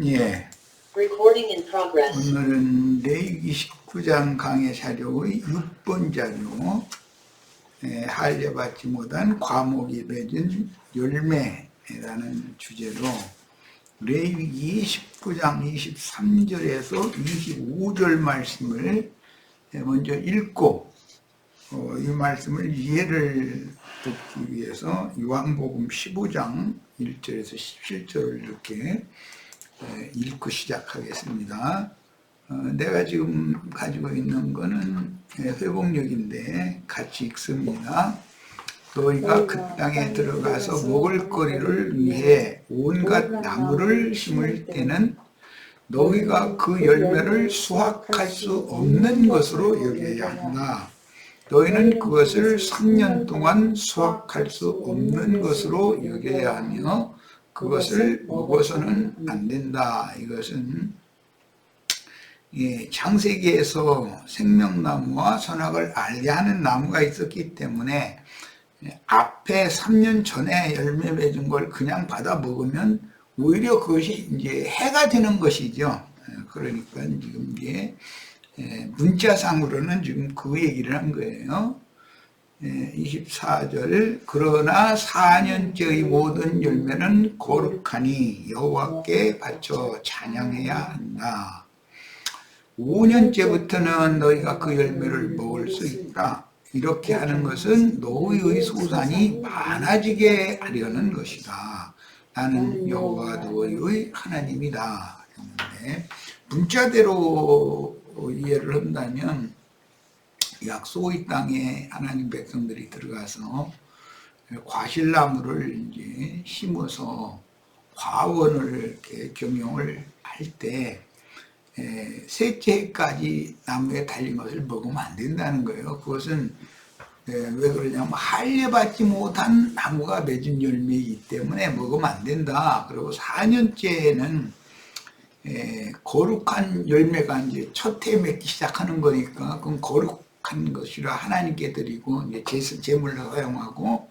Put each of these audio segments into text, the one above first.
예. Recording in progress. 오늘은 레위기 19장 강해 자료의 6번 자료, 할례받지 못한 과목이 맺은 열매라는 주제로 레위기 19장 23절에서 25절 말씀을 먼저 읽고 이 말씀을 이해를 돕기 위해서 요한복음 15장 1절에서 17절을 이렇게 읽고 시작하겠습니다. 내가 지금 가지고 있는 거는 회복력인데 같이 읽습니다. 너희가 그 땅에 들어가서 먹을 거리를 위해 온갖 나무를 심을 때는 너희가 그 열매를 수확할 수 없는 것으로 여겨야 한다. 너희는 그것을 3년 동안 수확할 수 없는 것으로 여겨야 하며 그것을 먹어서는 안 된다. 이것은 창세기에서 생명나무와 선악을 알게 하는 나무가 있었기 때문에 앞에 3년 전에 열매 맺은 걸 그냥 받아 먹으면 오히려 그것이 이제 해가 되는 것이죠. 그러니까 지금 이게 문자상으로는 지금 그 얘기를 한 거예요. 24절 그러나 4년째의 모든 열매는 거룩하니 여호와께 바쳐 찬양해야 한다. 5년째부터는 너희가 그 열매를 먹을 수 있다. 이렇게 하는 것은 너희의 소산이 많아지게 하려는 것이다. 나는 여호와 너희의 하나님이다. 그런데 문자대로 이해를 한다면 약속의 땅에 하나님 백성들이 들어가서 과실나무를 이제 심어서 과원을 이렇게 경영을 할 때 셋째 해까지 나무에 달린 것을 먹으면 안 된다는 거예요. 그것은 왜 그러냐면 할례받지 못한 나무가 맺은 열매이기 때문에 먹으면 안 된다. 그리고 4년째에는 거룩한 열매가 이제 첫 해 맺기 시작하는 거니까 그건 거룩한 것이라 하나님께 드리고 이제 제물로 사용하고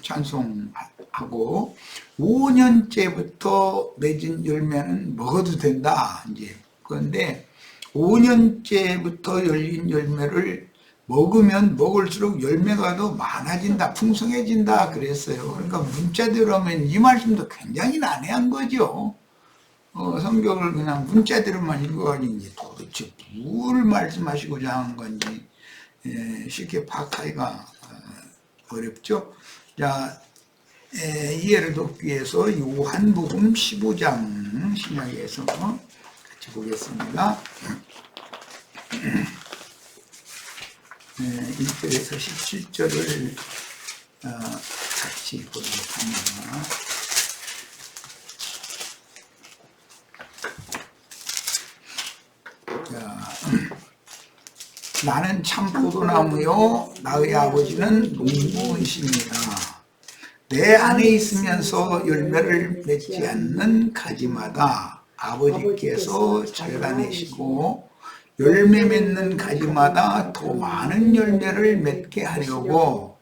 찬송하고 5년째부터 맺은 열매는 먹어도 된다. 이제 그런데 5년째부터 열린 열매를 먹으면 먹을수록 열매가 더 많아진다, 풍성해진다 그랬어요. 그러니까 문자대로 하면 이 말씀도 굉장히 난해한 거죠. 성경을 그냥 문자대로만 읽어가지고 이제 도대체 뭘 말씀하시고자 하는 건지 쉽게 파악하기가 어렵죠. 자, 이해를 돕기 위해서 요한복음 15장 신약에서 같이 보겠습니다. 1절에서 17절을 같이 보도록 합니다. 나는 참 포도나무요 나의 아버지는 농부이십니다. 내 안에 있으면서 열매를 맺지 않는 가지마다 아버지께서 잘라내시고 열매 맺는 가지마다 더 많은 열매를 맺게 하려고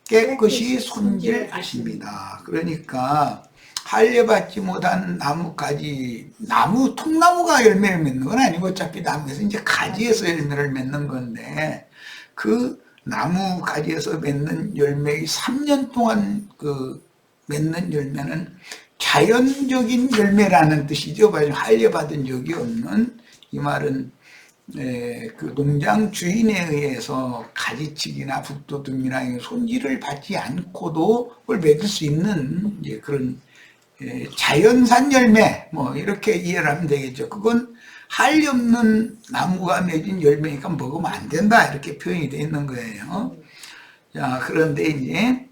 깨끗이 손질하십니다. 그러니까 할례받지 못한 나무까지, 통나무가 열매를 맺는 건 아니고 어차피 나무에서 이제 가지에서 열매를 맺는 건데 그 나무 가지에서 맺는 열매의 3년 동안 그 맺는 열매는 자연적인 열매라는 뜻이죠. 할례받은 적이 없는, 이 말은 그 농장 주인에 의해서 가지치기나 북돋움이나 손질을 받지 않고도 그걸 맺을 수 있는 이제 그런 자연산 열매, 뭐 이렇게 이해를 하면 되겠죠. 그건 할리 없는 나무가 맺은 열매니까 먹으면 안 된다, 이렇게 표현이 되어 있는 거예요. 자, 그런데 이제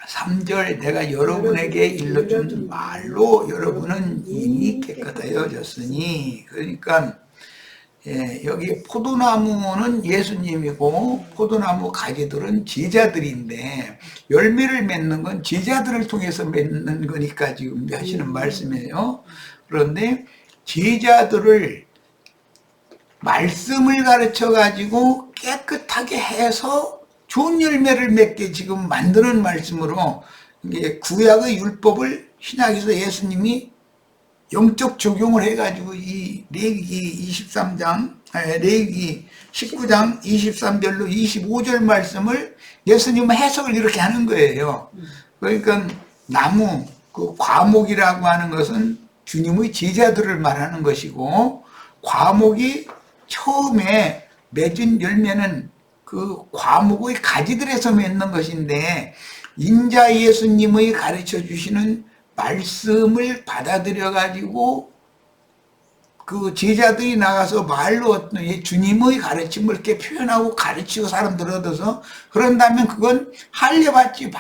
3절 내가 여러분에게 일러준 말로 여러분은 이미 깨끗하여졌으니, 그러니까 여기 포도나무는 예수님이고 포도나무 가지들은 제자들인데 열매를 맺는 건 제자들을 통해서 맺는 거니까 지금 하시는 말씀이에요. 그런데 제자들을 말씀을 가르쳐 가지고 깨끗하게 해서 좋은 열매를 맺게 지금 만드는 말씀으로, 이게 구약의 율법을 신약에서 예수님이 영적 적용을 해가지고 이 레위기 23장, 레위기 19장 23절로 25절 말씀을 예수님은 해석을 이렇게 하는 거예요. 그러니까 나무, 그 과목이라고 하는 것은 주님의 제자들을 말하는 것이고, 과목이 처음에 맺은 열매는 그 과목의 가지들에서 맺는 것인데, 인자 예수님의 가르쳐 주시는 말씀을 받아들여 가지고 그 제자들이 나가서 말로 어떤 주님의 가르침을 이렇게 표현하고 가르치고 사람들을 얻어서, 그런다면 그건 할례받지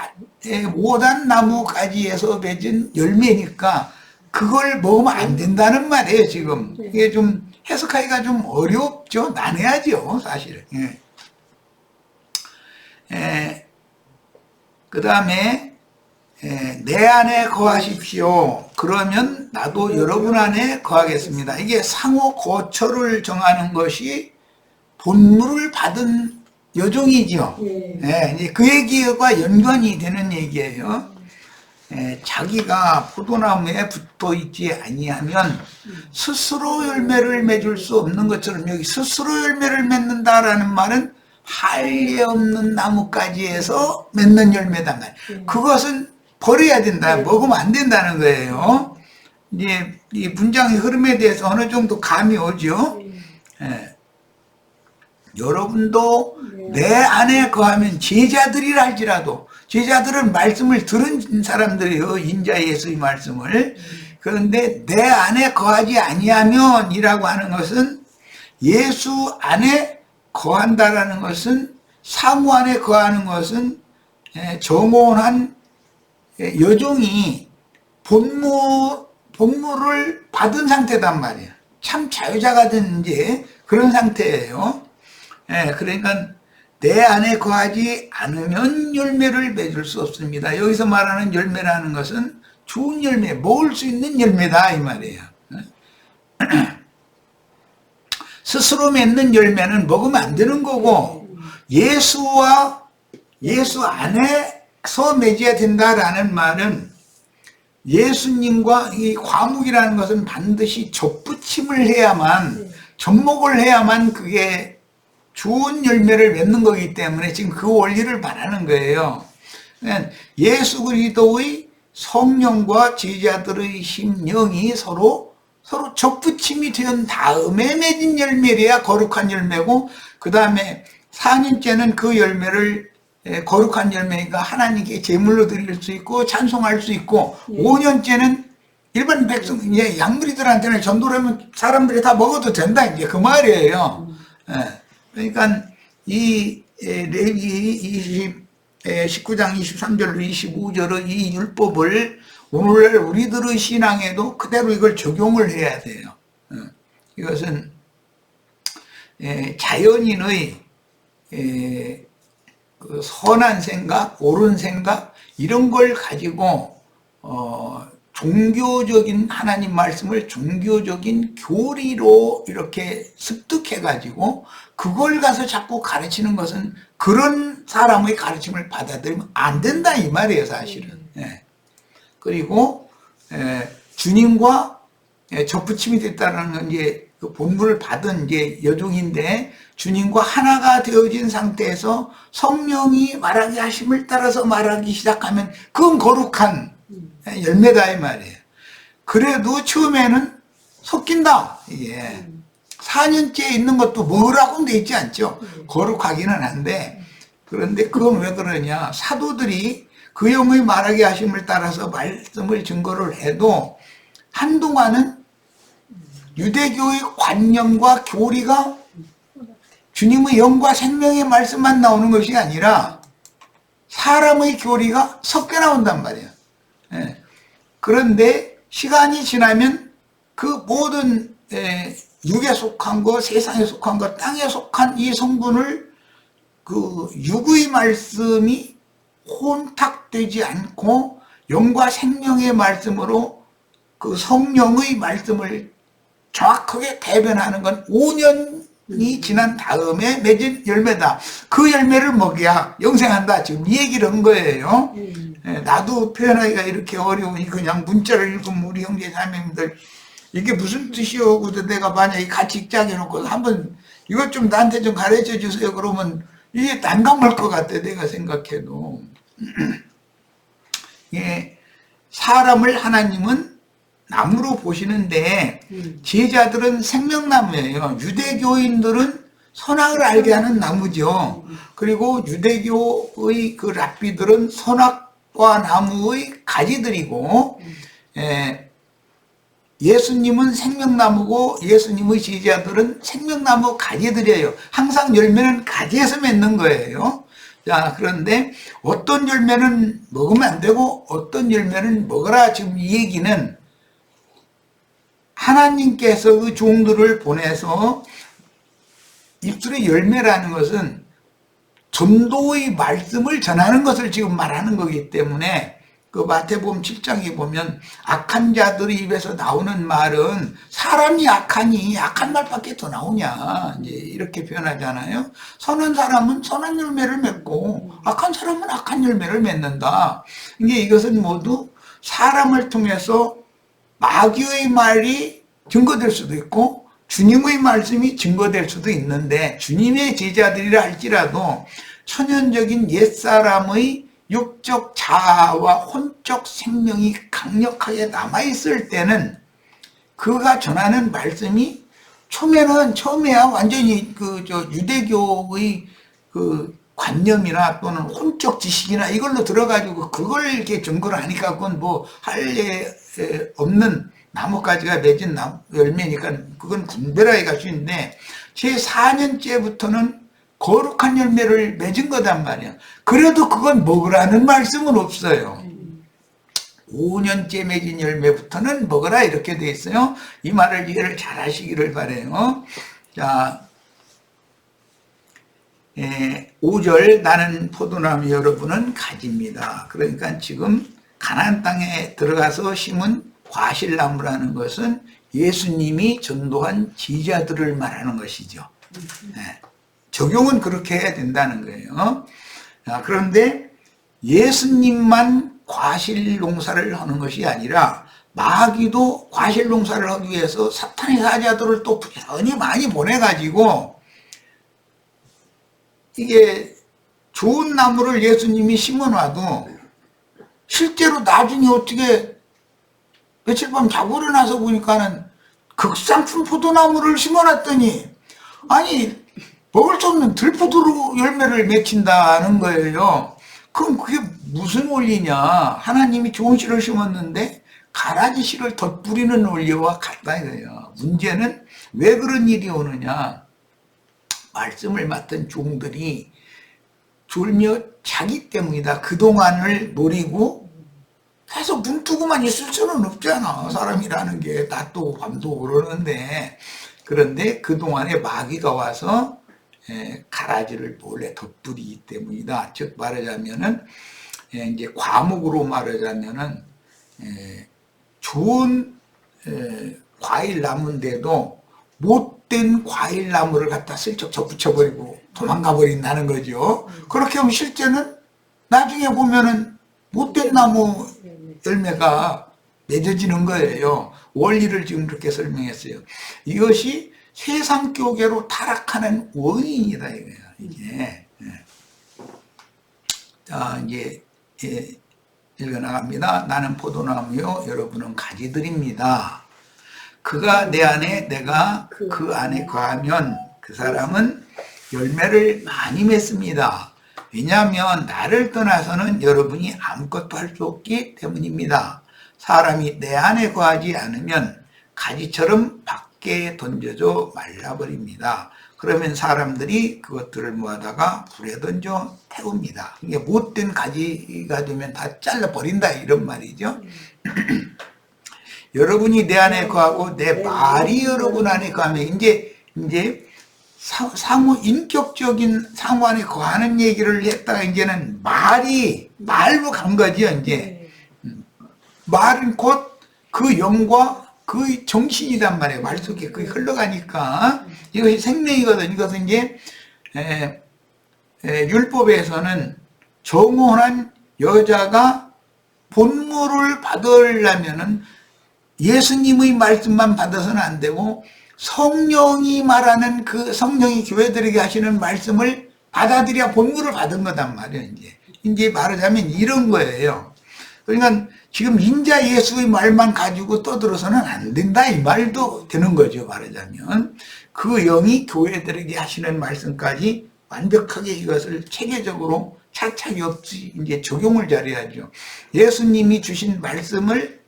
못한 나무가지에서 맺은 열매니까 그걸 먹으면 안 된다는 말이에요. 지금 이게 좀 해석하기가 좀 어렵죠. 난해하죠, 사실은. 그 다음에 내 안에 거하십시오. 그러면 나도 여러분 안에 거하겠습니다. 이게 상호 거처를 정하는 것이 본물을 받은 여종이죠. 이제 그 얘기와 연관이 되는 얘기예요. 자기가 포도나무에 붙어 있지 아니하면 스스로 열매를 맺을 수 없는 것처럼, 여기 스스로 열매를 맺는다라는 말은 할례 없는 나무가지에서 맺는 열매단 말이에요. 그것은 버려야 된다, 먹으면 안 된다는 거예요. 이제 이 문장의 흐름에 대해서 어느 정도 감이 오죠. 여러분도 내 안에 거하면 제자들이라 할지라도, 제자들은 말씀을 들은 사람들이요, 인자 예수의 말씀을. 그런데 내 안에 거하지 아니하면 이라고 하는 것은, 예수 안에 거한다라는 것은, 사무 안에 거하는 것은 정혼한 여종이 본물을 받은 상태단 말이에요. 참 자유자가 된 이제 그런 상태예요. 그러니까 내 안에 거하지 않으면 열매를 맺을 수 없습니다. 여기서 말하는 열매라는 것은 좋은 열매, 먹을 수 있는 열매다 이 말이에요. 스스로 맺는 열매는 먹으면 안 되는 거고, 예수 안에서 맺어야 된다라는 말은, 예수님과 이 과묵이라는 것은 반드시 접붙임을 해야만, 접목을 해야만 그게 좋은 열매를 맺는 거기 때문에 지금 그 원리를 말하는 거예요. 예수 그리스도의 성령과 제자들의 심령이 서로 접붙임이 된 다음에 맺은 열매래야 거룩한 열매고, 그 다음에 4년째는 그 열매를, 거룩한 열매가 하나님께 제물로 드릴 수 있고 찬송할 수 있고, 5년째는 일반 백성, 이제 양무리들한테는 전도를 하면 사람들이 다 먹어도 된다, 이제 그 말이에요. 그러니까 이 레위기 19장 23절로 25절의 이 율법을 오늘날 우리들의 신앙에도 그대로 이걸 적용을 해야 돼요. 이것은 자연인의 그 선한 생각, 옳은 생각, 이런 걸 가지고 종교적인 하나님 말씀을 종교적인 교리로 이렇게 습득해 가지고 그걸 가서 자꾸 가르치는 것은 그런 사람의 가르침을 받아들이면 안 된다 이 말이에요, 사실은. 그리고 주님과 접붙임이 됐다는 건 이제 그 본물을 받은 이제 여종인데, 주님과 하나가 되어진 상태에서 성령이 말하게 하심을 따라서 말하기 시작하면 그건 거룩한 열매다 이 말이에요. 그래도 처음에는 섞인다. 이게 4년째 있는 것도 뭐라고는 돼 있지 않죠. 거룩하기는 한데, 그런데 그건 왜 그러냐, 사도들이 그 영의 말하게 하심을 따라서 말씀을 증거를 해도 한동안은 유대교의 관념과 교리가 주님의 영과 생명의 말씀만 나오는 것이 아니라 사람의 교리가 섞여 나온단 말이에요. 그런데 시간이 지나면 그 모든 육에 속한 것, 세상에 속한 것, 땅에 속한 이 성분을 그 육의 말씀이 혼탁되지 않고 영과 생명의 말씀으로 그 성령의 말씀을 정확하게 대변하는 건 5년 지난 다음에 맺은 열매다. 그 열매를 먹여야 영생한다. 지금 이 얘기를 한 거예요. 나도 표현하기가 이렇게 어려우니 그냥 문자를 읽으면 우리 형제 자매님들 이게 무슨 뜻이요? 그래서 내가 만약에 같이 읽자게 해놓고 한번 이것 좀 나한테 좀 가르쳐 주세요. 그러면 이게 난감할 것 같아. 내가 생각해도. 예, 사람을 하나님은 나무로 보시는데 제자들은 생명나무예요. 유대교인들은 선악을 알게 하는 나무죠. 그리고 유대교의 그 랍비들은 선악과 나무의 가지들이고 예수님은 생명나무고 예수님의 제자들은 생명나무 가지들이에요. 항상 열매는 가지에서 맺는 거예요. 자, 그런데 어떤 열매는 먹으면 안 되고 어떤 열매는 먹어라. 지금 이 얘기는 하나님께서 그 종들을 보내서 입술의 열매라는 것은 전도의 말씀을 전하는 것을 지금 말하는 거기 때문에 그 마태복음 7장에 보면 악한 자들의 입에서 나오는 말은 사람이 악하니 악한 말밖에 더 나오냐 이제 이렇게 표현하잖아요. 선한 사람은 선한 열매를 맺고 악한 사람은 악한 열매를 맺는다. 이것은 모두 사람을 통해서 마귀의 말이 증거될 수도 있고 주님의 말씀이 증거될 수도 있는데 주님의 제자들이라 할지라도 천연적인 옛사람의 육적 자아와 혼적 생명이 강력하게 남아있을 때는 그가 전하는 말씀이 처음에야 완전히 유대교의 그 관념이나 또는 혼적 지식이나 이걸로 들어가지고 그걸 이렇게 증거를 하니까 그건 뭐 할 일 없는 나뭇가지가 맺은 열매니까 그건 분별하기가 쉬운데 제 4년째부터는 거룩한 열매를 맺은 거단 말이야. 그래도 그건 먹으라는 말씀은 없어요. 5년째 맺은 열매부터는 먹으라 이렇게 돼 있어요. 이 말을 이해를 잘 하시기를 바라요. 자, 5절 나는 포도나무 여러분은 가지입니다. 그러니까 지금 가나안 땅에 들어가서 심은 과실나무라는 것은 예수님이 전도한 제자들을 말하는 것이죠. 적용은 그렇게 해야 된다는 거예요. 그런데 예수님만 과실 농사를 하는 것이 아니라 마귀도 과실 농사를 하기 위해서 사탄의 사자들을 또 부지런히 많이 보내가지고 이게 좋은 나무를 예수님이 심어놔도 실제로 나중에 어떻게 며칠 밤 자고 일어나서 보니까는 극상품 포도나무를 심어놨더니 아니 먹을 수 없는 들포도로 열매를 맺힌다는 거예요. 그럼 그게 무슨 원리냐? 하나님이 좋은 씨를 심었는데 가라지 씨를 덧뿌리는 원리와 같다 이거예요. 문제는 왜 그런 일이 오느냐? 말씀을 맡은 종들이 졸며 자기 때문이다. 그동안을 노리고 계속 눈 뜨고만 있을 수는 없잖아. 사람이라는 게 낮도 밤도 그러는데 그런데 그동안에 마귀가 와서 가라지를 몰래 덧뿌리기 때문이다. 즉 말하자면은 이제 과목으로 말하자면은 좋은 과일 나무인데도 못된 과일 나무를 갖다 슬쩍 접붙여버리고 도망가 버린다는 거죠. 그렇게 하면 실제는 나중에 보면은 못된 나무 열매가 맺어지는 거예요. 원리를 지금 그렇게 설명했어요. 이것이 세상 교계로 타락하는 원인이다 이거야 이게. 자 이제 읽어 나갑니다. 나는 포도나무요 여러분은 가지들입니다. 그가 내 안에 내가 그 안에 거하면 그 사람은 열매를 많이 맺습니다. 왜냐하면 나를 떠나서는 여러분이 아무것도 할 수 없기 때문입니다. 사람이 내 안에 거하지 않으면 가지처럼 밖에 던져져 말라버립니다. 그러면 사람들이 그것들을 모아다가 불에 던져 태웁니다. 이게 못된 가지가 되면 다 잘라버린다 이런 말이죠. 여러분이 내 안에 거하고 내 말이 여러분 안에 거하면 이제 상호 인격적인 상호 안에 거하는 얘기를 했다가 이제는 말로 간 거죠. 이제 말은 곧 그 영과 그 정신이란 말이에요. 말 속에 그게 흘러가니까 이것이 생명이거든. 이것은 이제 율법에서는 정혼한 여자가 본물을 받으려면은 예수님의 말씀만 받아서는 안 되고 성령이 말하는 그 성령이 교회들에게 하시는 말씀을 받아들여야 본물을 받은 거단 말이에요. 이제 말하자면 이런 거예요. 그러니까 지금 인자 예수의 말만 가지고 떠들어서는 안 된다 이 말도 되는 거죠. 말하자면 그 영이 교회들에게 하시는 말씀까지 완벽하게 이것을 체계적으로 차착이 없이 이제 적용을 잘해야죠. 예수님이 주신 말씀을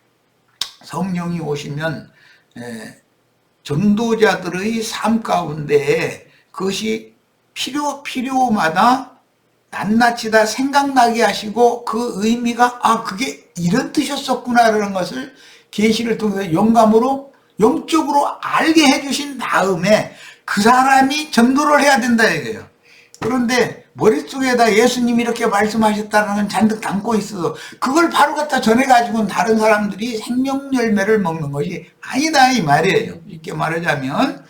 성령이 오시면 전도자들의 삶 가운데 그것이 필요마다 낱낱이 다 생각나게 하시고 그 의미가 그게 이런 뜻이었었구나라는 것을 계시를 통해서 영감으로 영적으로 알게 해주신 다음에 그 사람이 전도를 해야 된다 이거예요. 그런데 머릿속에다 예수님이 이렇게 말씀하셨다는 건 잔뜩 담고 있어서 그걸 바로 갖다 전해가지고는 다른 사람들이 생명 열매를 먹는 것이 아니다 이 말이에요. 이렇게 말하자면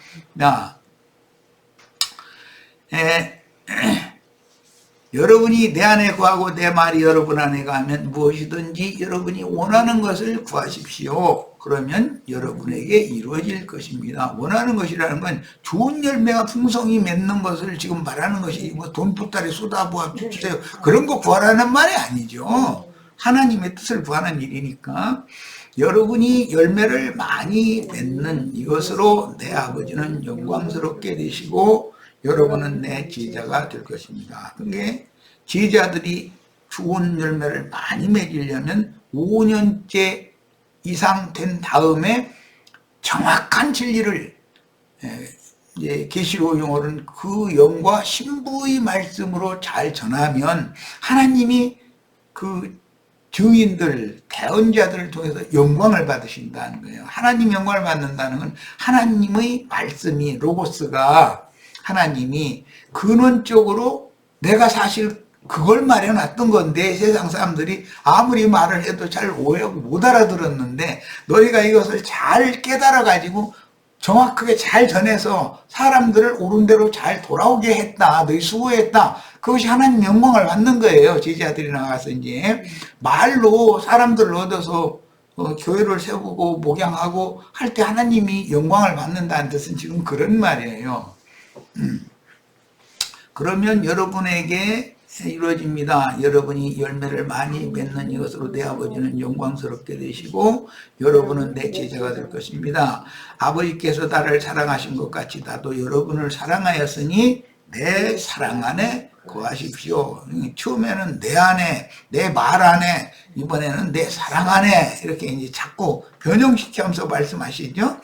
여러분이 내 안에 구하고 내 말이 여러분 안에 가면 무엇이든지 여러분이 원하는 것을 구하십시오. 그러면 여러분에게 이루어질 것입니다. 원하는 것이라는 건 좋은 열매가 풍성히 맺는 것을 지금 말하는 것이 뭐 돈보따리 쏟아부어 주세요. 그런 거 구하라는 말이 아니죠. 하나님의 뜻을 구하는 일이니까 여러분이 열매를 많이 맺는 이것으로 내 아버지는 영광스럽게 되시고 여러분은 내 제자가 될 것입니다. 그게 제자들이 좋은 열매를 많이 맺으려면 5년째 이상 된 다음에 정확한 진리를 계시록 용어는 그 영과 신부의 말씀으로 잘 전하면 하나님이 그 증인들, 대언자들을 통해서 영광을 받으신다는 거예요. 하나님 영광을 받는다는 건 하나님의 말씀이 로고스가 하나님이 근원적으로 내가 사실 그걸 말해놨던 건데 세상 사람들이 아무리 말을 해도 잘 오해하고 못 알아들었는데 너희가 이것을 잘 깨달아가지고 정확하게 잘 전해서 사람들을 옳은 대로 잘 돌아오게 했다. 너희 수고했다. 그것이 하나님 영광을 받는 거예요. 제자들이 나가서 이제 말로 사람들을 얻어서 교회를 세우고 목양하고 할 때 하나님이 영광을 받는다는 뜻은 지금 그런 말이에요. 그러면 여러분에게 이루어집니다. 여러분이 열매를 많이 맺는 이것으로 내 아버지는 영광스럽게 되시고 여러분은 내 제자가 될 것입니다. 아버지께서 나를 사랑하신 것 같이 나도 여러분을 사랑하였으니 내 사랑 안에 거하십시오. 처음에는 내 안에, 내 말 안에, 이번에는 내 사랑 안에 이렇게 이제 자꾸 변형시키면서 말씀하시죠.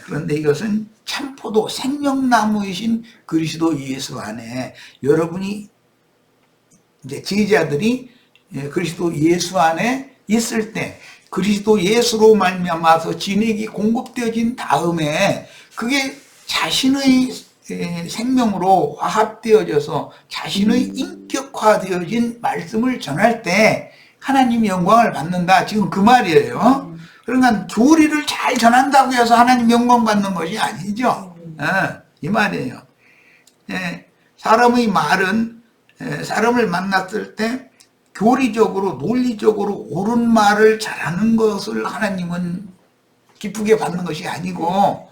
그런데 이것은 참포도 생명나무이신 그리스도 예수 안에 여러분이 이제 제자들이 그리스도 예수 안에 있을 때 그리스도 예수로 말미암아서 진액이 공급되어진 다음에 그게 자신의 생명으로 화합되어져서 자신의 인격화되어진 말씀을 전할 때 하나님이 영광을 받는다. 지금 그 말이에요. 그러니까 교리를 잘 전한다고 해서 하나님 영광 받는 것이 아니죠. 이 말이에요. 사람의 말은 사람을 만났을 때 교리적으로 논리적으로 옳은 말을 잘하는 것을 하나님은 기쁘게 받는 것이 아니고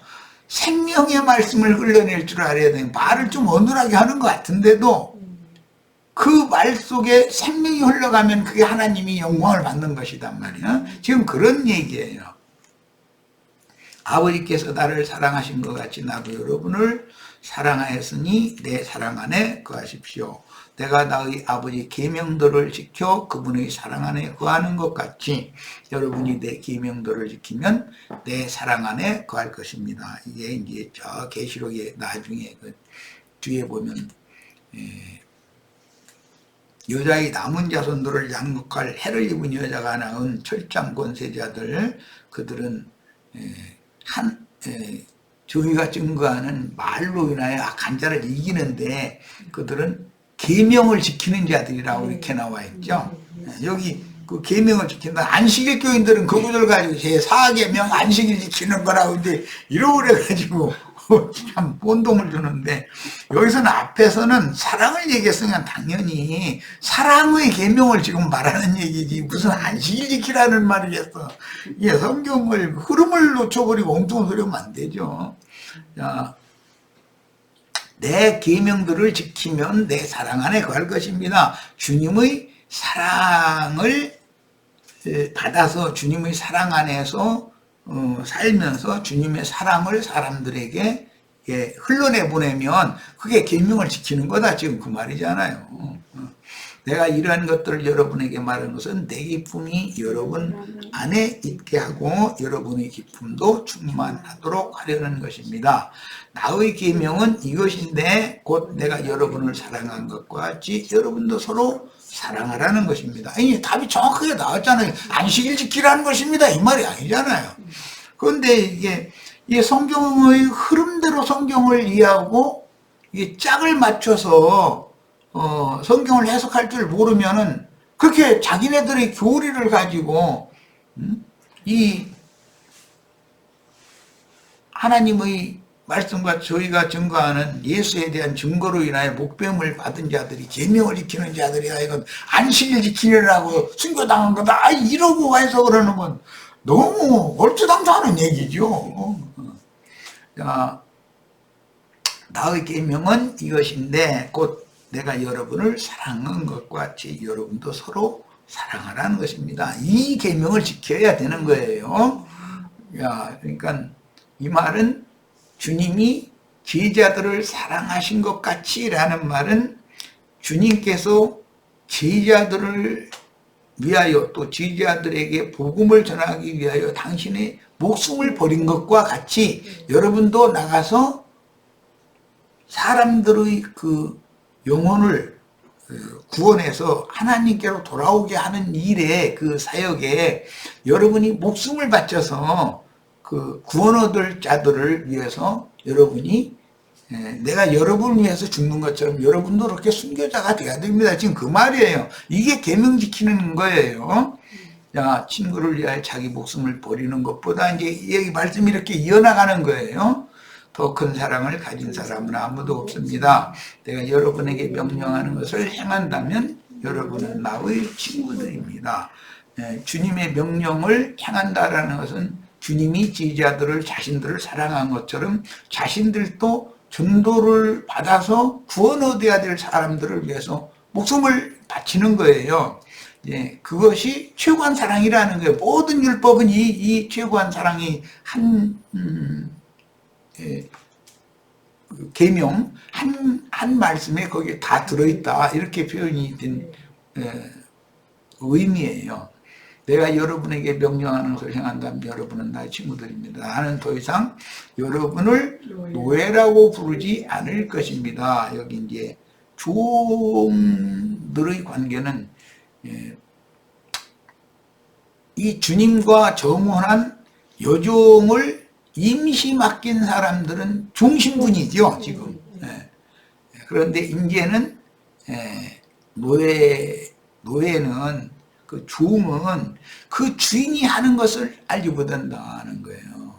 생명의 말씀을 흘려낼 줄 알아야 돼요. 말을 좀 어눌하게 하는 것 같은데도 그 말 속에 생명이 흘러가면 그게 하나님이 영광을 받는 것이단 말이야. 지금 그런 얘기예요. 아버지께서 나를 사랑하신 것 같이 나도 여러분을 사랑하였으니 내 사랑 안에 거하십시오. 내가 나의 아버지 계명들을 지켜 그분의 사랑 안에 거하는 것 같이 여러분이 내 계명들을 지키면 내 사랑 안에 거할 것입니다. 이게 이제 저 계시록의 나중에 그 뒤에 보면 여자의 남은 자손들을 양육할 해를 입은 여자가 낳은 철장 권세자들 그들은 저희가 증거하는 말로 인하여 악한 자를 이기는데 그들은 계명을 지키는 자들이라고 이렇게 나와 있죠. 여기 그 계명을 지킨다. 안식일 교인들은 그것을 가지고 제4계명 안식일 지키는 거라고 이제 이러고 그래가지고 참 혼동을 주는데, 여기서는 앞에서는 사랑을 얘기했으면 당연히 사랑의 계명을 지금 말하는 얘기지 무슨 안식일 지키라는 말이겠어. 이게 성경을 흐름을 놓쳐버리고 엉뚱한 소리 하면 안 되죠. 자, 내 계명들을 지키면 내 사랑 안에 거할 것입니다. 주님의 사랑을 받아서 주님의 사랑 안에서 살면서 주님의 사랑을 사람들에게 흘러내보내면 그게 계명을 지키는 거다. 지금 그 말이잖아요. 내가 이러한 것들을 여러분에게 말하는 것은 내 기쁨이 여러분 안에 있게 하고 여러분의 기쁨도 충만하도록 하려는 것입니다. 나의 계명은 이것인데 곧 내가 여러분을 사랑한 것과 같이 여러분도 서로 사랑하라는 것입니다. 아니, 답이 정확하게 나왔잖아요. 안식일 지키라는 것입니다. 이 말이 아니잖아요. 그런데 이게 성경의 흐름대로 성경을 이해하고 이게 짝을 맞춰서 성경을 해석할 줄 모르면은 그렇게 자기네들의 교리를 가지고 이 하나님의 말씀과 저희가 증거하는 예수에 대한 증거로 인하여 목배움을 받은 자들이 계명을 지키는 자들이야 이건 안식일 지키려고 순교당한 거다 이러고 해석을 하는 건 너무 얼토당토하는 얘기죠. 자, 나의 계명은 이것인데 곧 내가 여러분을 사랑한 것과 같이 여러분도 서로 사랑하라는 것입니다. 이 계명을 지켜야 되는 거예요. 야, 그러니까 이 말은 주님이 제자들을 사랑하신 것 같이 라는 말은 주님께서 제자들을 위하여 또 제자들에게 복음을 전하기 위하여 당신의 목숨을 버린 것과 같이 여러분도 나가서 사람들의 그 영혼을 구원해서 하나님께로 돌아오게 하는 일에 그 사역에 여러분이 목숨을 바쳐서 그 구원 얻을 자들을 위해서 여러분이 내가 여러분을 위해서 죽는 것처럼 여러분도 그렇게 순교자가 돼야 됩니다. 지금 그 말이에요. 이게 계명 지키는 거예요. 자, 친구를 위하여 자기 목숨을 버리는 것보다 이제 이 말씀이 이렇게 이어나가는 거예요. 더 큰 사랑을 가진 사람은 아무도 없습니다. 내가 여러분에게 명령하는 것을 행한다면 여러분은 나의 친구들입니다. 주님의 명령을 행한다라는 것은 주님이 제자들을 자신들을 사랑한 것처럼 자신들도 전도를 받아서 구원 얻어야 될 사람들을 위해서 목숨을 바치는 거예요. 그것이 최고한 사랑이라는 거예요. 모든 율법은 이 최고한 사랑이 한 계명 한 말씀에 거기에 다 들어있다 이렇게 표현이 된 의미예요. 내가 여러분에게 명령하는 것을 행한다면 여러분은 나의 친구들입니다. 나는 더 이상 여러분을 노예라고 부르지 않을 것입니다. 여기 이제 종들의 관계는 이 주님과 정혼한 여종을 임시 맡긴 사람들은 종신분이죠, 지금. 그런데 이제는 노예는 그 종은 그 주인이 하는 것을 알지 못한다는 거예요.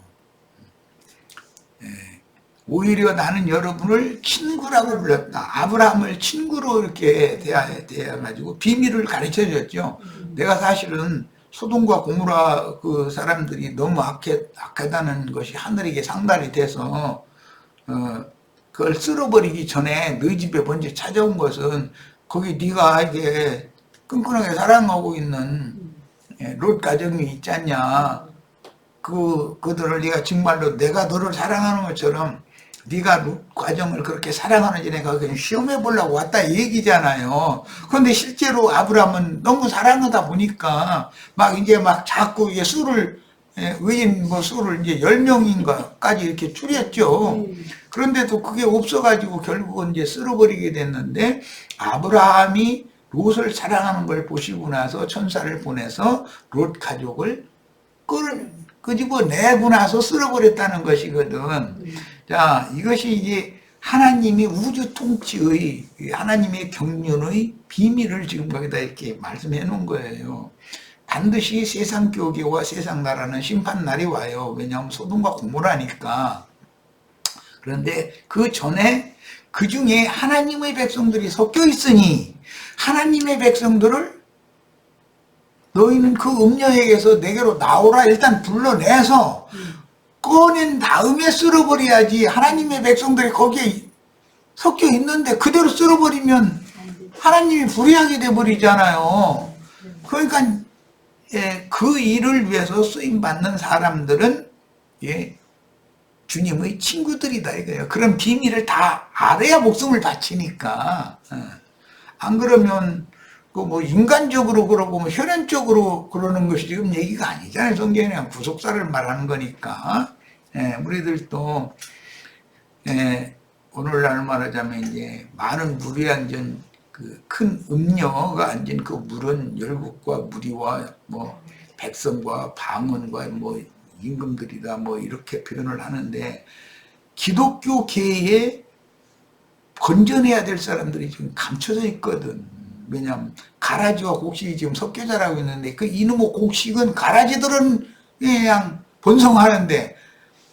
오히려 나는 여러분을 친구라고 불렀다. 아브라함을 친구로 이렇게 대해가지고 비밀을 가르쳐 줬죠. 내가 사실은 소돔과 고모라 그 사람들이 너무 악하다는 것이 하늘에게 상달이 돼서 그걸 쓸어버리기 전에 너희 집에 먼저 찾아온 것은 거기 네가 이게 끈끈하게 사랑하고 있는 롯 가정이 있지 않냐. 그들을 네가 정말로 내가 너를 사랑하는 것처럼 네가 롯 가정을 그렇게 사랑하는지 내가 그냥 시험해 보려고 왔다 이 얘기잖아요. 그런데 실제로 아브라함은 너무 사랑하다 보니까 막 자꾸 이게 수를 의인 수를 이제 10명인가까지 이렇게 줄였죠. 그런데도 그게 없어가지고 결국은 이제 쓸어버리게 됐는데 아브라함이 롯을 사랑하는 걸 보시고 나서 천사를 보내서 롯 가족을 끄집어 내고 나서 쓸어버렸다는 것이거든. 자, 이것이 이제 하나님이 우주 통치의 하나님의 경륜의 비밀을 지금 거기다 이렇게 말씀해 놓은 거예요. 반드시 세상 교계와 세상 나라는 심판 날이 와요. 왜냐하면 소돔과 고모라니까. 그런데 그 전에 그 중에 하나님의 백성들이 섞여 있으니 하나님의 백성들을 너희는 그 음녀에게서 내게로 나오라 일단 불러내서 꺼낸 다음에 쓸어버려야지. 하나님의 백성들이 거기에 섞여 있는데 그대로 쓸어버리면 하나님이 불의하게 돼버리잖아요. 그러니까 그 일을 위해서 쓰임받는 사람들은 주님의 친구들이다 이거예요. 그런 비밀을 다 알아야 목숨을 바치니까. 안 그러면 그 뭐 인간적으로 그러고 뭐 혈연적으로 그러는 것이 지금 얘기가 아니잖아요. 성경에 그냥 구속사를 말하는 거니까. 우리들도 오늘날 말하자면 이제 많은 물이 앉은 그 큰 음녀가 앉은 그 물은 열국과 무리와 뭐 백성과 방언과 뭐 임금들이다 뭐 이렇게 표현을 하는데 기독교계에 건져내야 될 사람들이 지금 감춰져 있거든. 왜냐하면 가라지와 곡식이 지금 섞여 자라고 있는데 그 이놈의 곡식은 가라지들은 그냥 번성하는데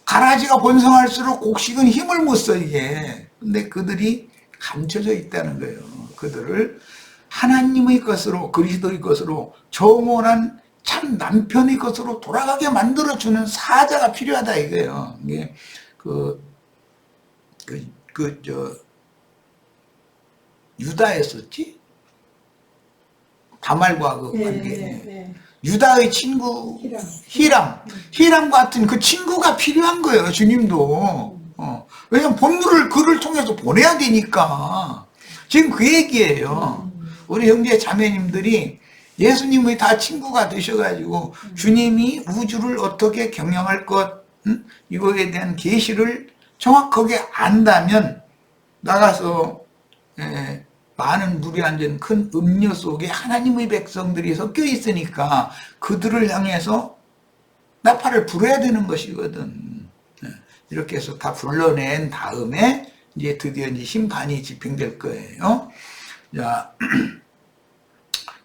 가라지가 번성할수록 곡식은 힘을 못 써 이게. 근데 그들이 감춰져 있다는 거예요. 그들을 하나님의 것으로 그리스도의 것으로 정원한 참 남편의 것으로 돌아가게 만들어주는 사자가 필요하다 이거예요. 이게 유다였었지? 다말과 그 관계. 유다의 친구 히람 같은 그 친구가 필요한 거예요. 주님도. 왜냐면 본물을 그를 통해서 보내야 되니까. 지금 그 얘기예요. 우리 형제 자매님들이 예수님의 다 친구가 되셔가지고 주님이 우주를 어떻게 경영할 것 이거에 대한 계시를 정확하게 안다면 나가서 많은 물이 앉은 큰 음료 속에 하나님의 백성들이 섞여 있으니까 그들을 향해서 나팔을 불어야 되는 것이거든. 이렇게 해서 다 불러낸 다음에 이제 드디어 이제 심판이 집행될 거예요. 자,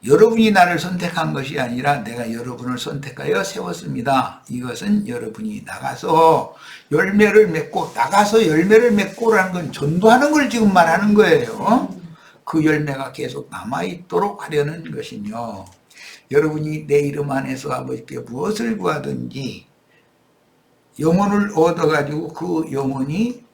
여러분이 나를 선택한 것이 아니라 내가 여러분을 선택하여 세웠습니다. 이것은 여러분이 나가서 열매를 맺고 나가서 열매를 맺고라는 건 전도하는 걸 지금 말하는 거예요. 그 열매가 계속 남아있도록 하려는 것이며 여러분이 내 이름 안에서 아버지께 무엇을 구하든지 영혼을 얻어가지고 그 영혼이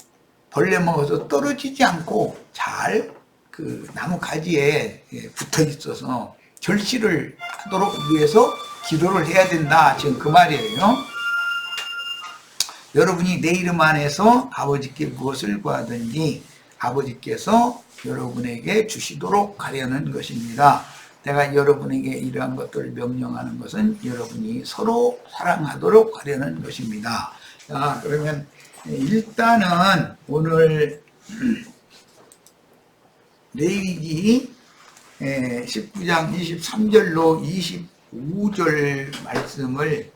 벌레 먹어서 떨어지지 않고 잘 그 나무 가지에 붙어 있어서 결실을 하도록 위해서 기도를 해야 된다. 지금 그 말이에요. 여러분이 내 이름 안에서 아버지께 무엇을 구하든지 아버지께서 여러분에게 주시도록 하려는 것입니다. 내가 여러분에게 이러한 것들을 명령하는 것은 여러분이 서로 사랑하도록 하려는 것입니다. 자, 그러면 일단은 오늘 레위기 19장 23절로 25절 말씀을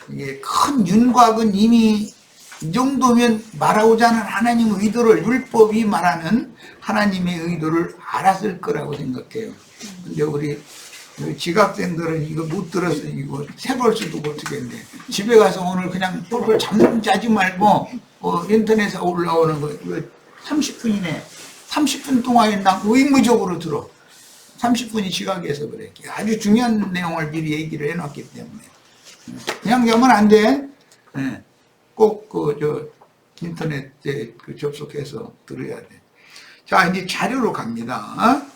이게 큰 윤곽은 이미 이 정도면 말하고자 하는 하나님의 의도를 율법이 말하는 하나님의 의도를 알았을 거라고 생각해요. 근데 우리 지각생들은 이거 못 들어서 이거 세벌수도 못하겠네. 집에 가서 오늘 그냥 똘똘 잠 자지 말고 인터넷에 올라오는 거 이거 30분이네. 30분 동안에 나 의무적으로 들어. 30분이 지각해서 그래. 아주 중요한 내용을 미리 얘기를 해놨기 때문에. 그냥 가면 안 돼. 꼭 인터넷에 접속해서 들어야 돼. 자, 이제 자료로 갑니다.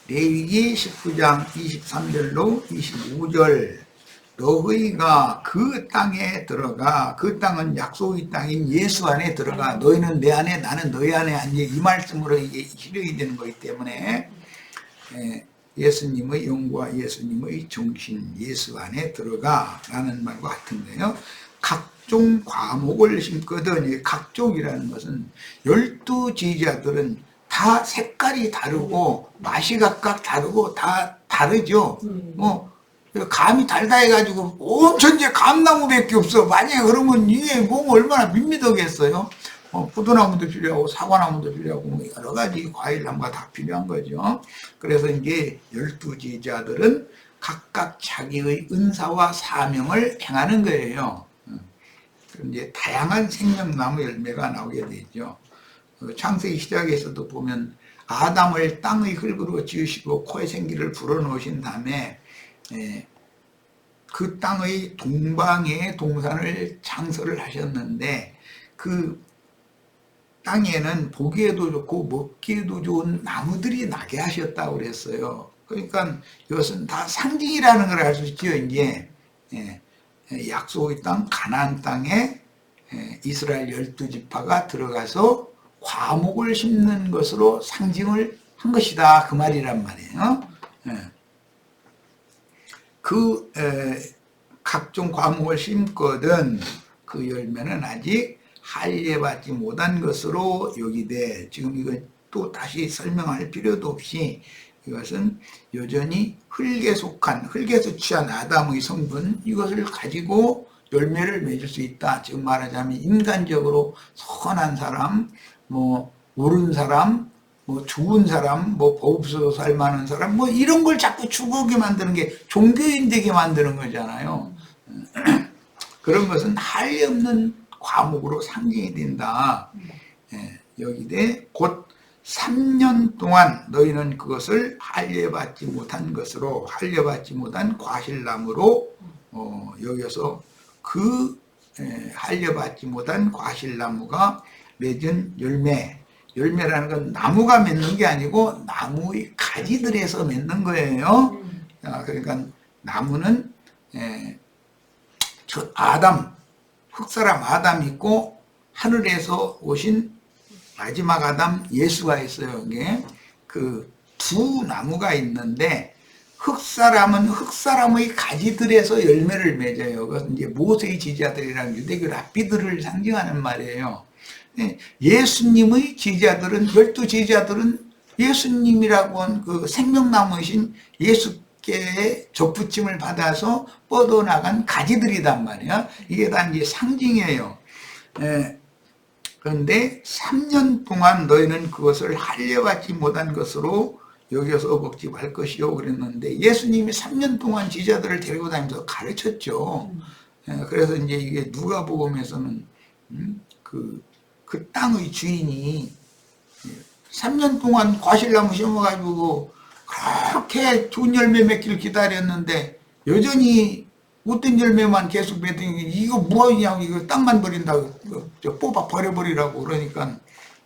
레위기 19장 23절로 25절. 너희가 그 땅에 들어가, 그 땅은 약속의 땅인 예수 안에 들어가, 너희는 내 안에 나는 너희 안에 이제 이 말씀으로 이게 실현이 되는 거기 때문에 예수님의 영과 예수님의 정신 예수 안에 들어가 라는 말과 같은데요. 각종 과목을 심거든. 이 각종이라는 것은 12제자들은 다 색깔이 다르고 맛이 각각 다르고 다 다르죠. 감이 달다 해가지고 온 천지에 감나무밖에 없어. 만약에 그러면 이게 뭐 얼마나 밋밋하겠어요. 포도나무도 필요하고 사과나무도 필요하고 뭐 여러 가지 과일나무가 다 필요한 거죠. 그래서 이제 12제자들은 각각 자기의 은사와 사명을 행하는 거예요. 이제 다양한 생명나무 열매가 나오게 되죠. 창세기 시작에서도 보면 아담을 땅의 흙으로 지으시고 코에 생기를 불어넣으신 다음에 그 땅의 동방에 동산을 창설을 하셨는데 그 땅에는 보기에도 좋고 먹기에도 좋은 나무들이 나게 하셨다고 그랬어요. 그러니까 이것은 다 상징이라는 걸 알 수 있죠. 이제 약속의 땅 가나안 땅에 이스라엘 12지파가 들어가서 과목을 심는 것으로 상징을 한 것이다 그 말이란 말이에요. 각종 과목을 심거든 그 열매는 아직 할례받지 못한 것으로 여기되, 지금 이거 또 다시 설명할 필요도 없이 이것은 여전히 흙에서 취한 아담의 성분, 이것을 가지고 열매를 맺을 수 있다. 지금 말하자면 인간적으로 선한 사람, 뭐 옳은 사람, 뭐 좋은 사람, 뭐 법 없어서 살만한 사람, 뭐 이런 걸 자꾸 추구하게 만드는 게 종교인 되게 만드는 거잖아요. 그런 것은 할례 없는 과목으로 상징이 된다. 여기되 곧 3년 동안 너희는 그것을 할례받지 못한 것으로, 할례받지 못한 과실나무로 여기서 그 할례받지 못한 과실나무가 맺은 열매라는 건 나무가 맺는 게 아니고 나무의 가지들에서 맺는 거예요. 그러니까 나무는 저 흙사람 아담이 있고 하늘에서 오신 마지막 아담 예수가 있어요. 이게 그 두 나무가 있는데 흙사람은 흙사람의 가지들에서 열매를 맺어요. 그것은 이제 모세의 제자들이랑 유대교 랍비들을 상징하는 말이에요. 예수님의 제자들은 12제자들은 예수님이라고 한 그 생명나무이신 예수께의 접붙임을 받아서 뻗어나간 가지들이단 말이야. 이게 다 이제 상징이에요. 그런데 3년 동안 너희는 그것을 할례받지 못한 것으로 여기서 먹지 말 것이요 그랬는데, 예수님이 3년 동안 제자들을 데리고 다니면서 가르쳤죠. 그래서 이제 이게 누가복음에서는 그 땅의 주인이 3년 동안 과실나무 심어가지고 그렇게 좋은 열매 맺기를 기다렸는데 여전히 못된 열매만 계속 맺으니 이거 뭐하냐고, 이거 땅만 버린다고 뽑아 버려버리라고. 그러니까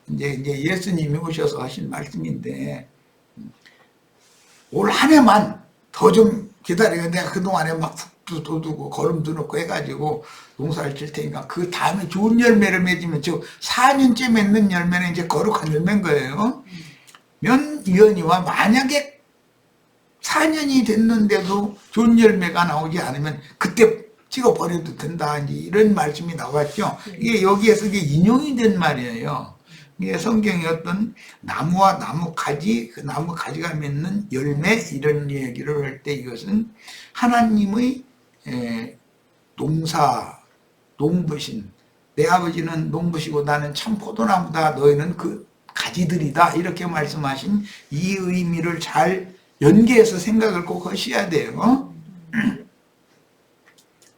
이제 예수님이 오셔서 하신 말씀인데, 올 한 해만 더 좀 기다려. 내가 그동안에 막 흙도 두고 거름도 넣고 해가지고 농사를 칠 테니까 그 다음에 좋은 열매를 맺으면, 즉 4년째 맺는 열매는 이제 거룩한 열매인 거예요. 면이와 만약에 4년이 됐는데도 좋은 열매가 나오지 않으면 그때 찍어버려도 된다. 이런 말씀이 나왔죠. 이게 여기에서 이게 인용이 된 말이에요. 이게 성경의 어떤 나무와 나무 가지, 그 나무 가지가 맺는 열매, 이런 얘기를 할 때 이것은 하나님의 농부신, 내 아버지는 농부시고 나는 참 포도나무다, 너희는 그 가지들이다, 이렇게 말씀하신 이 의미를 잘 연계해서 생각을 꼭 하셔야 돼요.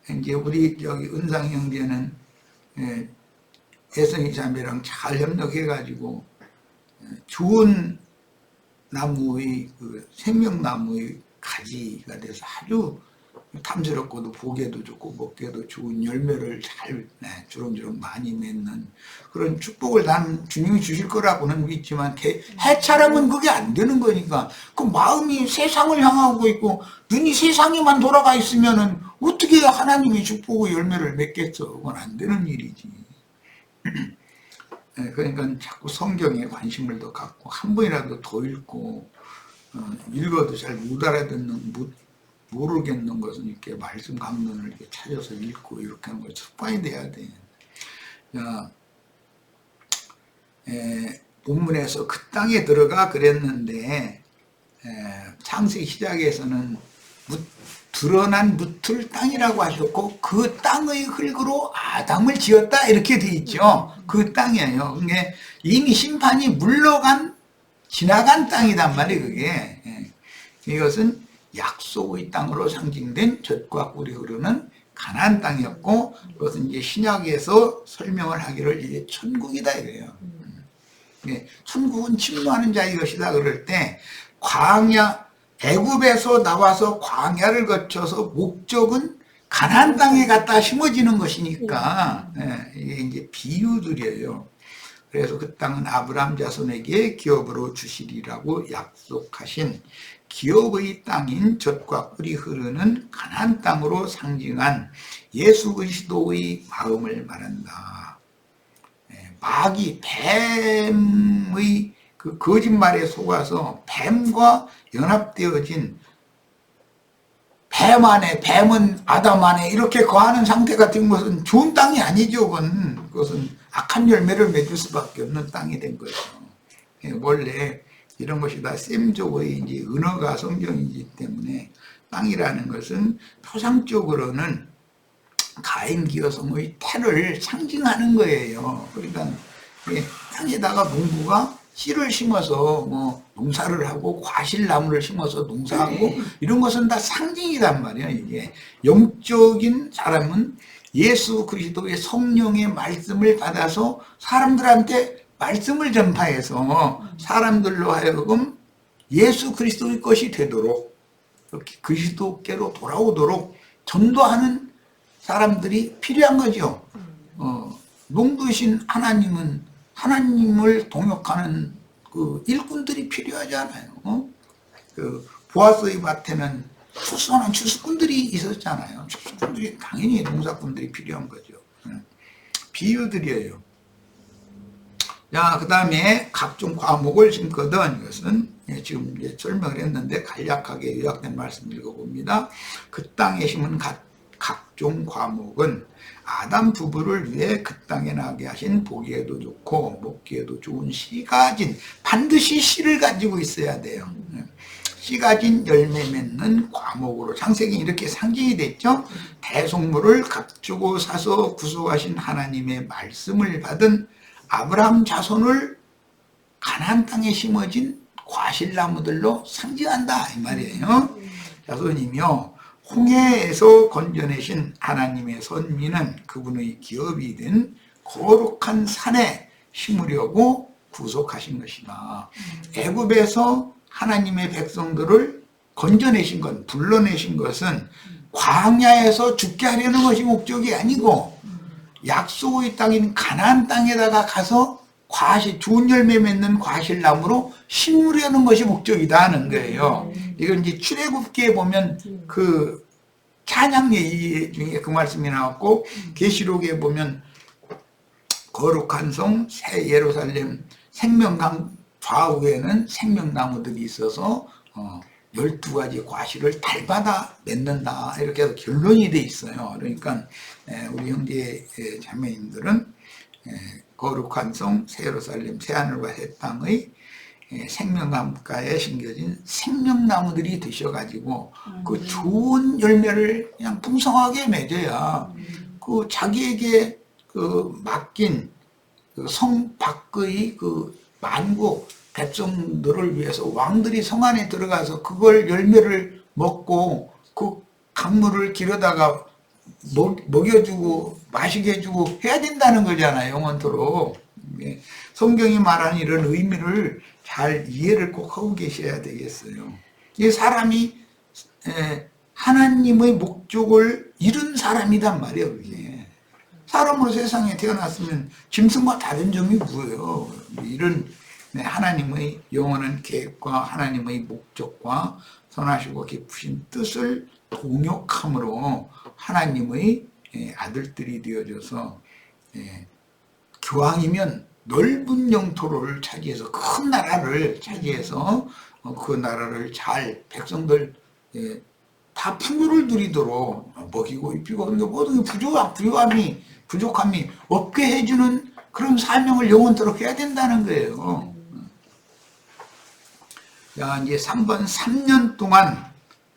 이제 우리 여기 은상 형제는 애성이 자매랑 잘 협력해가지고 좋은 나무의 그 생명나무의 가지가 돼서 아주 탐스럽고도 보기에도 좋고 먹기에도 좋은 열매를 잘 주렁주렁 많이 맺는 그런 축복을 난 주님이 주실 거라고는 믿지만, 해차라면 그게 안 되는 거니까. 그 마음이 세상을 향하고 있고 눈이 세상에만 돌아가 있으면은 어떻게 하나님의 축복의 열매를 맺겠어. 그건 안 되는 일이지. 그러니까 자꾸 성경에 관심을 더 갖고 한 번이라도 더 읽고, 읽어도 잘 못 알아듣는, 모르겠는 것은 이렇게 말씀 강론을 이렇게 찾아서 읽고 이렇게 하는 거 습관이 돼야 돼. 본문에서 그 땅에 들어가 그랬는데, 창세기 시작에서는 드러난 묻을 땅이라고 하셨고 그 땅의 흙으로 아담을 지었다 이렇게 돼 있죠. 그 땅이에요. 그게 이미 심판이 지나간 땅이단 말이에요. 그게 이것은 약속의 땅으로 상징된 젖과 꿀이 흐르는 가나안 땅이었고 그것은 이제 신약에서 설명을 하기를 이제 천국이다 이거예요. 천국은 침노하는 자의 것이다 그럴 때 광야 애굽에서 나와서 광야를 거쳐서 목적은 가나안 땅에 갖다 심어지는 것이니까 이게 이제 비유들이에요. 그래서 그 땅은 아브라함 자손에게 기업으로 주시리라고 약속하신 기업의 땅인 젖과 꿀이 흐르는 가나안 땅으로 상징한 예수 그리스도의 마음을 말한다. 마귀 뱀의 그 거짓말에 속아서 뱀과 연합되어진 뱀 안에 뱀은 아담 안에 이렇게 거하는 상태 같은 것은 좋은 땅이 아니죠. 그것은 악한 열매를 맺을 수밖에 없는 땅이 된 거죠. 원래 이런 것이 다 셈족의 이제 은어가 성경이기 때문에 땅이라는 것은 표상적으로는 가인 기여성의 태를 상징하는 거예요. 그러니까 땅에다가 농부가 씨를 심어서 뭐 농사를 하고 과실나무를 심어서 농사하고 이런 것은 다 상징이란 말이에요. 이게 영적인 사람은 예수 그리스도의 성령의 말씀을 받아서 사람들한테 말씀을 전파해서 사람들로 하여금 예수 그리스도의 것이 되도록 이렇게 그리스도께로 돌아오도록 전도하는 사람들이 필요한 거죠. 농부이신 하나님은 하나님을 동역하는 그 일꾼들이 필요하잖아요. 그 보아스의 밭에는 추수하는 추수꾼들이 있었잖아요. 추수꾼들이 당연히 농사꾼들이 필요한 거죠. 비유들이에요. 자, 그 다음에 각종 과목을 심거든. 이것은 지금 이제 설명을 했는데 간략하게 요약된 말씀 읽어봅니다. 그 땅에 심은 각종 과목은 아담 부부를 위해 그 땅에 나게 하신 보기에도 좋고 먹기에도 좋은 씨 가진, 반드시 씨를 가지고 있어야 돼요. 씨 가진 열매 맺는 과목으로 창세기 이렇게 상징이 됐죠. 대속물을 값주고 사서 구속하신 하나님의 말씀을 받은 아브라함 자손을 가나안 땅에 심어진 과실나무들로 상징한다 이 말이에요. 자손이며 홍해에서 건져내신 하나님의 선민은 그분의 기업이 된 거룩한 산에 심으려고 구속하신 것이다. 애굽에서 하나님의 백성들을 건져내신 것, 불러내신 것은 광야에서 죽게 하려는 것이 목적이 아니고 약속의 땅인 가나안 땅에다가 가서 좋은 열매 맺는 과실나무로 심으려는 것이 목적이다 하는 거예요. 이건 이제 출애굽기에 보면 그 찬양 예의 중에 그 말씀이 나왔고 계시록에 보면 거룩한 성 새 예루살렘 생명강 좌우에는 생명나무들이 있어서 12가지 과실을 달받아 맺는다 이렇게 해서 결론이 돼 있어요. 그러니까 우리 형제 자매님들은 거룩한 성 새 예루살렘 새하늘과 새 땅의 생명나무가에 심겨진 생명나무들이 되셔가지고 그 좋은 열매를 그냥 풍성하게 맺어야 그 자기에게 그 맡긴 그 성 밖의 그 만국 백성들을 위해서 왕들이 성 안에 들어가서 그걸 열매를 먹고 그 강물을 길어다가 먹여주고 마시게 해주고 해야 된다는 거잖아요. 영원토록. 성경이 말하는 이런 의미를 잘 이해를 꼭 하고 계셔야 되겠어요. 이 사람이 하나님의 목적을 이룬 사람이란 말이에요. 그게. 사람으로 세상에 태어났으면 짐승과 다른 점이 뭐예요? 이런 하나님의 영원한 계획과 하나님의 목적과 선하시고 깊으신 뜻을 동역함으로 하나님의 아들들이 되어져서 교황이면 넓은 영토를 차지해서 큰 나라를 차지해서 그 나라를 잘 백성들 다 풍요를 누리도록 먹이고 입히고 모든 부족함이 없게 해주는 그런 사명을 영원토록 해야 된다는 거예요. 자, 이제 3번 3년 동안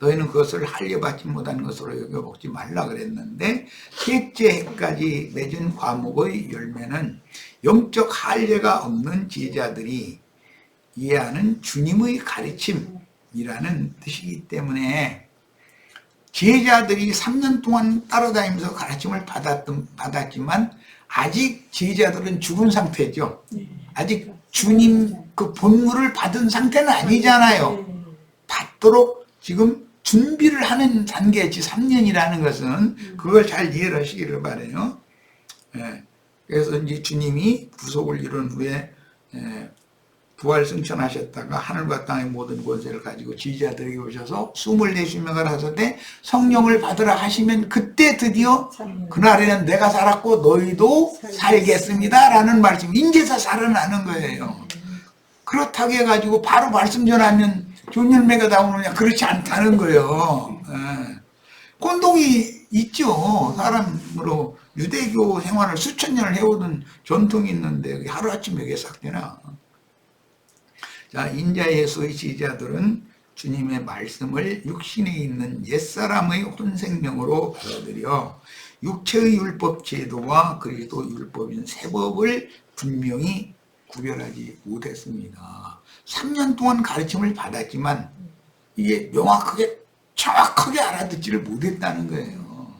너희는 그것을 할례받지 못한 것으로 여겨먹지 말라 그랬는데, 셋째 해까지 맺은 과목의 열매는 영적 할례가 없는 제자들이 이해하는 주님의 가르침이라는 뜻이기 때문에, 제자들이 3년 동안 따라다니면서 가르침을 받았지만 아직 제자들은 죽은 상태죠. 아직 주님 그 본물을 받은 상태는 아니잖아요. 받도록 지금 준비를 하는 단계지. 3년이라는 것은 그걸 잘 이해를 하시기를 바라요. 그래서 이제 주님이 부속을 이룬 후에 부활 승천하셨다가 하늘과 땅의 모든 권세를 가지고 지휘자들에게 오셔서 24명을 하셨되 성령을 받으라 하시면, 그때 드디어 그날에는 내가 살았고 너희도 살겠습니다 라는 말씀, 인제서 살아나는 거예요. 그렇다고 해가지고 바로 말씀 전하면 좋은 열매가 나오느냐, 그렇지 않다는 거예요. 혼동이 있죠. 사람으로 유대교 생활을 수천 년을 해오던 전통이 있는데 하루아침에 그게 싹 되나. 자, 인자 예수의 지지자들은 주님의 말씀을 육신에 있는 옛사람의 혼생명으로 받아들여 육체의 율법 제도와 그리스도 율법인 세법을 분명히 구별하지 못했습니다. 3년 동안 가르침을 받았지만 이게 명확하게 정확하게 알아듣지를 못했다는 거예요.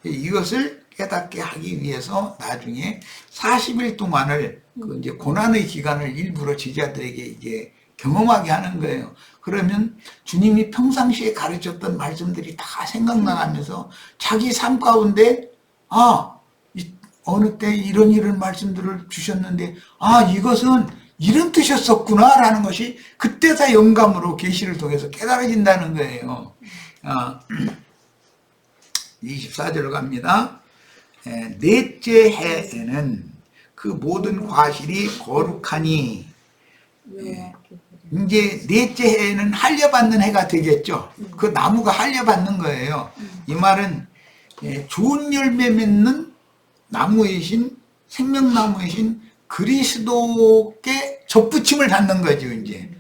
이것을 깨닫게 하기 위해서 나중에 40일 동안을 그 이제 고난의 기간을 일부러 제자들에게 이제 경험하게 하는 거예요. 그러면 주님이 평상시에 가르쳤던 말씀들이 다 생각나가면서 자기 삶 가운데 어느 때 이런 말씀들을 주셨는데 이것은 이런 뜻이었었구나 라는 것이 그때 다 영감으로 계시를 통해서 깨달아진다는 거예요. 24절 갑니다. 넷째 해에는 그 모든 과실이 거룩하니, 이제 넷째 해에는 할례받는 해가 되겠죠. 그 나무가 할례받는 거예요. 이 말은 좋은 열매 맺는 나무이신, 생명나무이신 그리스도께 접붙임을 받는 거죠. 이제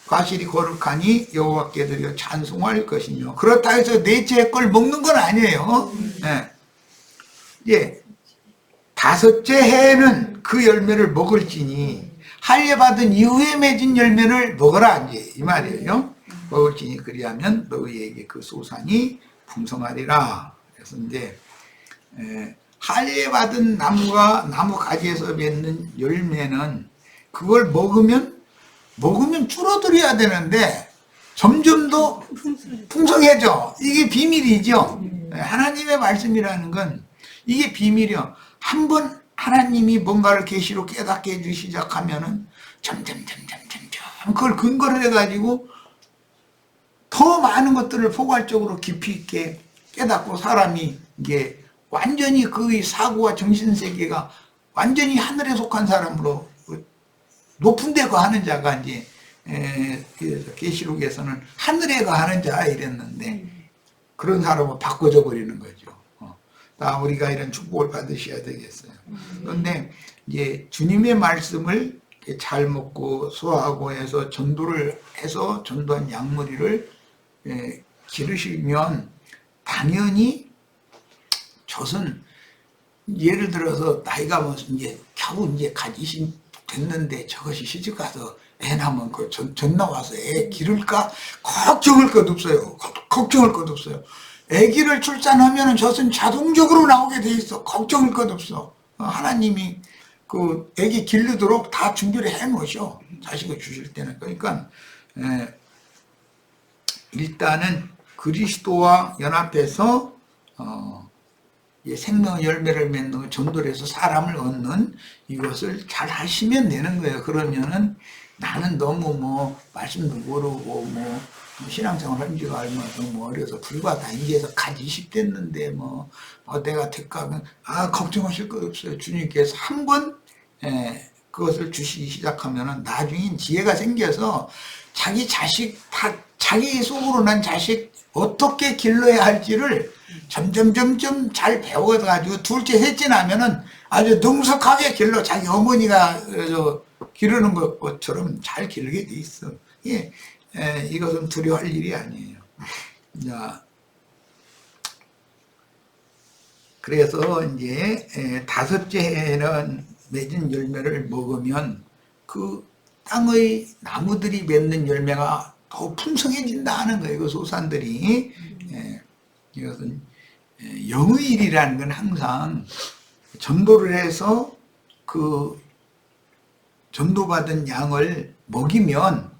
과실이 거룩하니 여호와께 드려 찬송할 것이며, 그렇다 해서 넷째 걸 먹는 건 아니에요. 이제 다섯째 해에는 그 열매를 먹을지니, 할례받은 이후에 맺은 열매를 먹어라, 이제 이 말이에요. 먹을지니 그리하면 너희에게 그 소산이 풍성하리라. 그래서 이제 할례받은 나무가 나무 가지에서 맺는 열매는 그걸 먹으면 줄어들어야 되는데 점점 더 풍성해져. 이게 비밀이죠. 하나님의 말씀이라는 건 이게 비밀이요. 한번 하나님이 뭔가를 계시로 깨닫게 해주기 시작하면은 점점 그걸 근거로 해가지고 더 많은 것들을 포괄적으로 깊이 있게 깨닫고, 사람이 이게 완전히 그의 사고와 정신세계가 완전히 하늘에 속한 사람으로 높은 데 거하는 자가 이제 계시록에서는 하늘에 거하는 자 이랬는데, 그런 사람은 바꿔져 버리는 거죠. 다 우리가 이런 축복을 받으셔야 되겠어요. 그런데 이제 주님의 말씀을 잘 먹고 소화하고 해서 전도를 해서 전도한 양머리를 기르시면, 당연히 저선 예를 들어서 나이가 뭐 이제 겨우 이제 가지신 됐는데 저것이 시집 가서 애 낳으면 그 전 나와서 애 기를까 걱정할 것 없어요. 걱정할 것 없어요. 아기를 출산하면 저선 자동적으로 나오게 돼 있어. 걱정할 것 없어. 하나님이 그 아기 기르도록 다 준비를 해 놓으셔. 자식을 주실 때는. 그러니까 일단은 그리스도와 연합해서 생명 열매를 맺는 전도를 해서 사람을 얻는 이것을 잘 하시면 되는 거예요. 그러면은 나는 너무 뭐 말씀도 모르고 뭐 신앙생활 한 지가 얼마 너무 어려서 불과 다 이제서 갓 20 됐는데 뭐 내가 택하면 걱정하실 것 없어요. 주님께서 한번 그것을 주시기 시작하면은 나중엔 지혜가 생겨서 자기 자식 다 자기 속으로 난 자식 어떻게 길러야 할지를 점점 잘 배워가지고 둘째 셋째 나면은 아주 능숙하게 길러. 자기 어머니가 기르는 것처럼 잘 기르게 돼 있어. 이것은 두려워할 일이 아니에요. 자, 그래서 이제 다섯째 해에는 맺은 열매를 먹으면 그 땅의 나무들이 맺는 열매가 더 풍성해진다 하는 거예요. 그 소산들이. 이것은 영의 일이라는 건 항상 전도를 해서 그 전도받은 양을 먹이면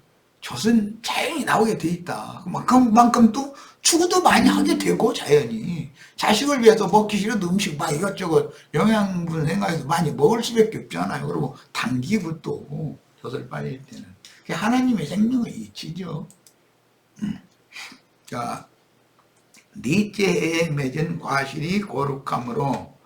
젖은 자연히 나오게 돼 있다. 그만큼 또 추구도 많이 하게 되고 자연히 자식을 위해서 먹기 싫어도 음식 막 이것저것 영양분 생각해서 많이 먹을 수밖에 없잖아요. 그리고 당기고 또 젖을 빨릴 때는 그게 하나님의 생명의 이치죠. 자, 넷째 해에 맺은 과실이 거룩함으로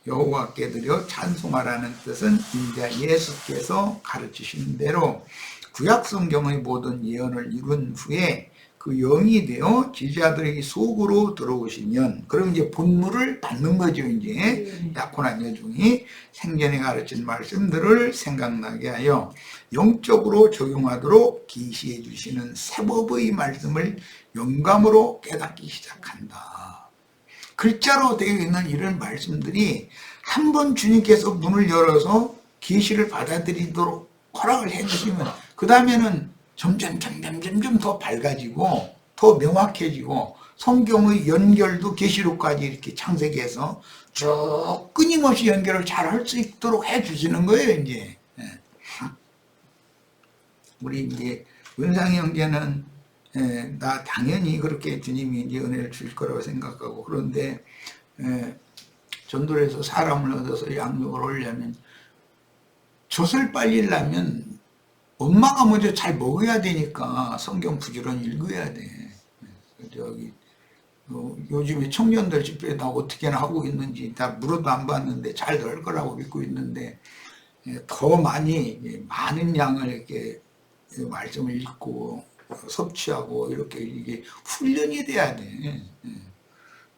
여호와께 드려 찬송하라는 뜻은 이제 예수께서 가르치신 대로 구약 성경의 모든 예언을 이룬 후에 그 영이 되어 지지자들에게 속으로 들어오시면 그럼 이제 본물을 받는 거죠. 이제 약혼한 여종이 생전에 가르친 말씀들을 생각나게 하여 영적으로 적용하도록 계시해 주시는 세법의 말씀을 영감으로 깨닫기 시작한다. 글자로 되어 있는 이런 말씀들이 한 번 주님께서 문을 열어서 계시를 받아들이도록 허락을 해주시면 그 다음에는 점점 더 밝아지고 더 명확해지고 성경의 연결도 계시록까지 이렇게 창세기에서 쭉 끊임없이 연결을 잘 할 수 있도록 해주시는 거예요. 이제 우리 이제 은상이 형제는 나 당연히 그렇게 주님이 이제 은혜를 줄 거라고 생각하고 그런데 전도를 해서 사람을 얻어서 양육을 하려면 젖을 빨리려면 엄마가 먼저 잘 먹어야 되니까 성경 부지런히 읽어야 돼. 저기 요즘에 청년들 집회에 다 어떻게나 하고 있는지 다 물어도 안 봤는데 잘 될 거라고 믿고 있는데 더 많은 양을 이렇게 말씀을 읽고 섭취하고 이렇게 이게 훈련이 돼야 돼.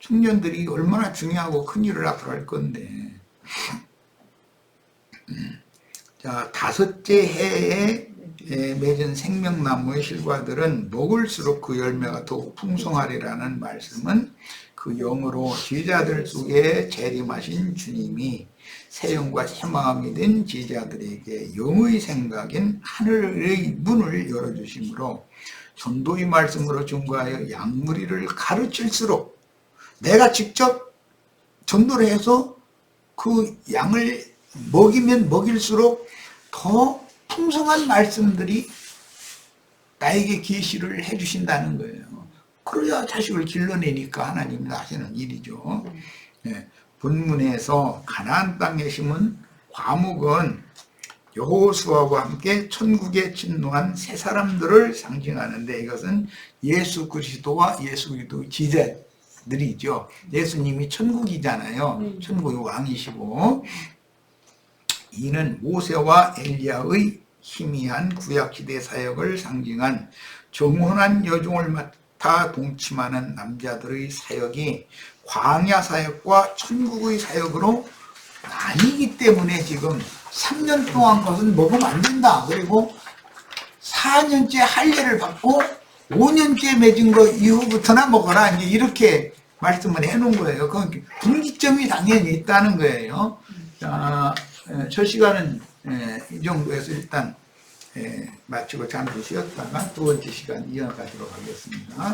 청년들이 얼마나 중요하고 큰 일을 앞으로 할 건데. 자, 다섯째 해에 맺은 생명나무의 실과들은 먹을수록 그 열매가 더욱 풍성하리라는 말씀은 그 영으로 제자들 속에 재림하신 주님이 새 영과 새 마음이 된 제자들에게 영의 생각인 하늘의 문을 열어주심으로 전도의 말씀으로 증거하여 양무리를 가르칠수록 내가 직접 전도를 해서 그 양을 먹이면 먹일수록 더 풍성한 말씀들이 나에게 계시를 해주신다는 거예요. 그래야 자식을 길러내니까 하나님이 하시는 일이죠. 본문에서 가나안 땅에 심은 과목은 여호수아와 함께 천국에 침노한 세 사람들을 상징하는데 이것은 예수 그리스도와 예수 그리스도의 제자들이죠. 예수님이 천국이잖아요. 천국의 왕이시고 이는 모세와 엘리야의 희미한 구약시대 사역을 상징한 정혼한 여종을 맡아 동침하는 남자들의 사역이 광야 사역과 천국의 사역으로 나뉘기 때문에 지금 3년 동안 것은 먹으면 안 된다. 그리고 4년째 할례를 받고 5년째 맺은 거 이후부터나 먹어라. 이제 이렇게 말씀을 해놓은 거예요. 그 분기점이 당연히 있다는 거예요. 자, 첫 시간은 이 정도에서 일단 마치고 잠시 쉬었다가 두 번째 시간 이어가도록 하겠습니다.